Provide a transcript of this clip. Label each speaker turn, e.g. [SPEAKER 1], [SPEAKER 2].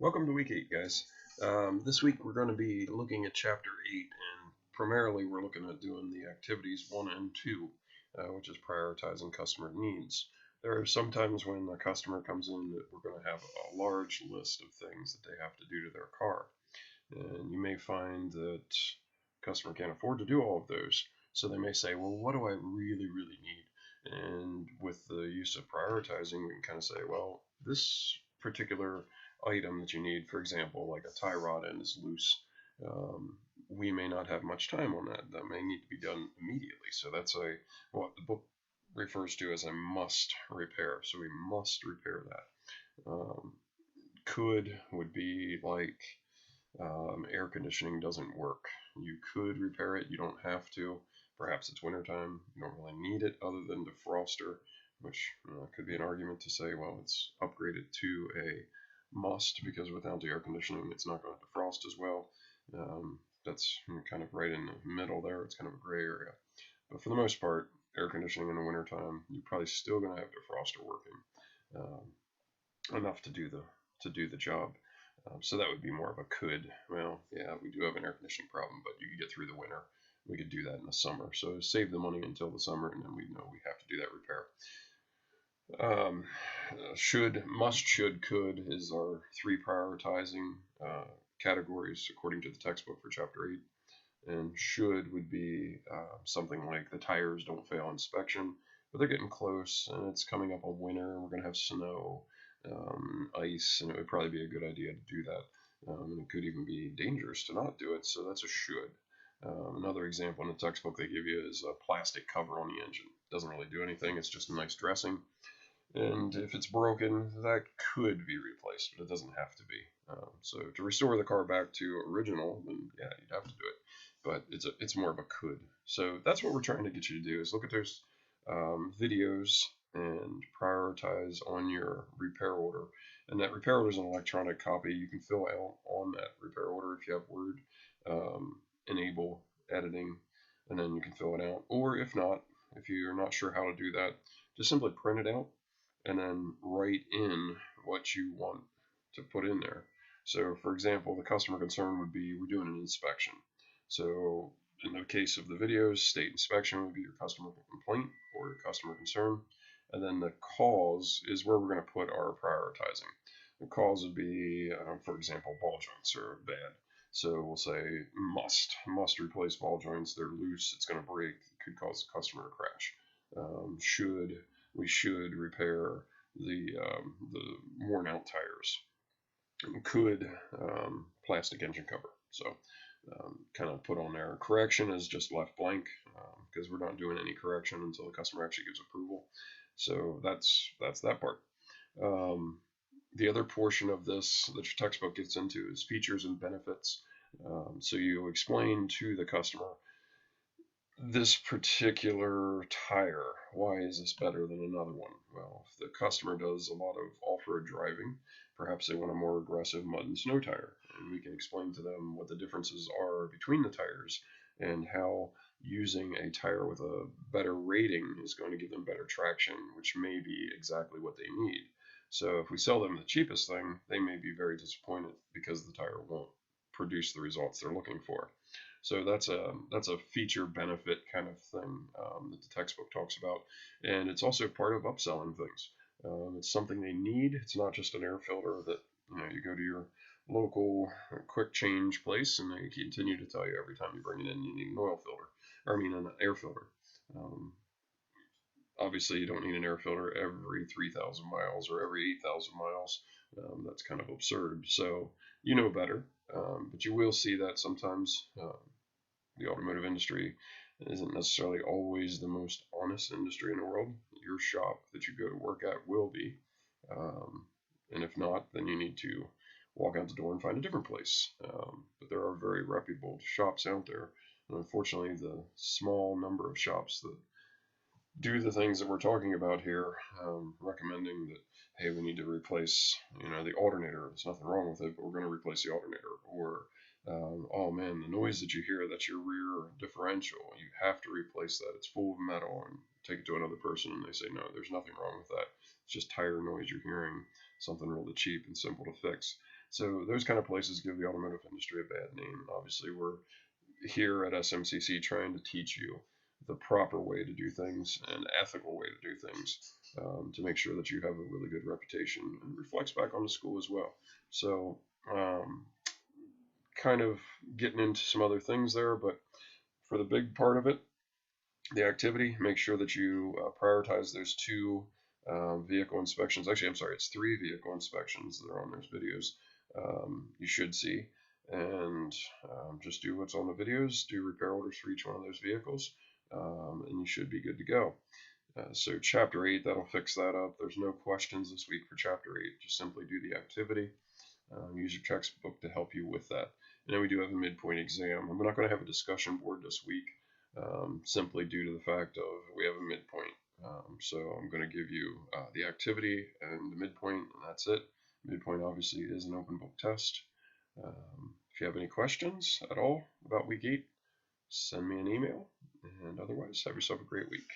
[SPEAKER 1] Welcome to week 8, guys. This week we're going to be looking at chapter 8, and primarily we're looking at doing the activities 1 and 2, which is prioritizing customer needs. There are some times when a customer comes in that we're going to have a large list of things that they have to do to their car. And you may find that the customer can't afford to do all of those. So they may say, well, what do I really need? And with the use of prioritizing, we can kind of say, well, this particular item that you need, for example, like a tie rod end is loose, we may not have much time on that. That may need to be done immediately. So that's what the book refers to as a must repair. So we must repair that. Could would be like air conditioning doesn't work. You could repair it. You don't have to. Perhaps it's wintertime. You don't really need it other than defroster, which could be an argument to say, well, it's upgraded to a must because without the air conditioning, it's not going to defrost as well. That's kind of right in the middle there. It's kind of a gray area. But for the most part, air conditioning in the wintertime, you're probably still going to have defroster working enough to do the job. So that would be more of a could. Well, yeah, we do have an air conditioning problem, but you could get through the winter. We could do that in the summer. So save the money until the summer, and then we know we have to do that repair. Must, should, could is our three prioritizing categories according to the textbook for chapter 8. And should would be something like the tires don't fail inspection, but they're getting close, and it's coming up on winter. We're going to have snow, ice, and it would probably be a good idea to do that. And it could even be dangerous to not do it, so that's a should. Another example in the textbook they give you is a plastic cover on the engine. Doesn't really do anything, it's just a nice dressing. And if it's broken, that could be replaced, but it doesn't have to be. So to restore the car back to original, then yeah, you'd have to do it. But it's more of a could. So that's what we're trying to get you to do, is look at those videos and prioritize on your repair order. And that repair order is an electronic copy. You can fill out on that repair order if you have Word, enable editing, and then you can fill it out. Or if not, if you're not sure how to do that, just simply print it out and then write in what you want to put in there. So for example, the customer concern would be we're doing an inspection. So in the case of the videos, state inspection would be your customer complaint or your customer concern. And then the cause is where we're going to put our prioritizing. The cause would be, for example, ball joints are bad. So we'll say must replace ball joints. They're loose. It's going to break. It could cause the customer to crash. We should repair the worn out tires. Could plastic engine cover. So kind of put on there. Correction is just left blank because we're not doing any correction until the customer actually gives approval. So that's that part. The other portion of this that your textbook gets into is features and benefits. So you explain to the customer this particular tire, why is this better than another one? Well, if the customer does a lot of off-road driving, perhaps they want a more aggressive mud and snow tire, and we can explain to them what the differences are between the tires and how using a tire with a better rating is going to give them better traction, which may be exactly what they need. So if we sell them the cheapest thing, they may be very disappointed because the tire won't produce the results they're looking for. So that's a feature benefit kind of thing that the textbook talks about, and it's also part of upselling things. It's something they need. It's not just an air filter that you go to your local quick change place and they continue to tell you every time you bring it in you need an oil filter, or I mean an air filter. Obviously, you don't need an air filter every 3,000 miles or every 8,000 miles. That's kind of absurd. So you know better, but you will see that sometimes the automotive industry isn't necessarily always the most honest industry in the world. Your shop that you go to work at will be. And if not, then you need to walk out the door and find a different place. But there are very reputable shops out there. And unfortunately, the small number of shops that do the things that we're talking about here, recommending that, hey, we need to replace, the alternator. There's nothing wrong with it, but we're going to replace the alternator. Or, oh man, the noise that you hear, that's your rear differential. You have to replace that. It's full of metal. And take it to another person and they say, no, there's nothing wrong with that. It's just tire noise you're hearing, something really cheap and simple to fix. So those kind of places give the automotive industry a bad name. Obviously, we're here at SMCC trying to teach you the proper way to do things and ethical way to do things, to make sure that you have a really good reputation, and reflects back on the school as well. So, kind of getting into some other things there, but for the big part of it, the activity, make sure that you prioritize those two vehicle inspections. Actually, I'm sorry, it's 3 vehicle inspections that are on those videos, you should see. And just do what's on the videos, do repair orders for each one of those vehicles, and you should be good to go. So chapter 8, that'll fix that up. There's no questions this week for chapter 8. Just simply do the activity. Use your textbook to help you with that. And then we do have a midpoint exam. I'm not going to have a discussion board this week, simply due to the fact of we have a midpoint. So I'm going to give you the activity and the midpoint, and that's it. Midpoint obviously is an open book test. If you have any questions at all about week 8, send me an email. And otherwise, have yourself a great week.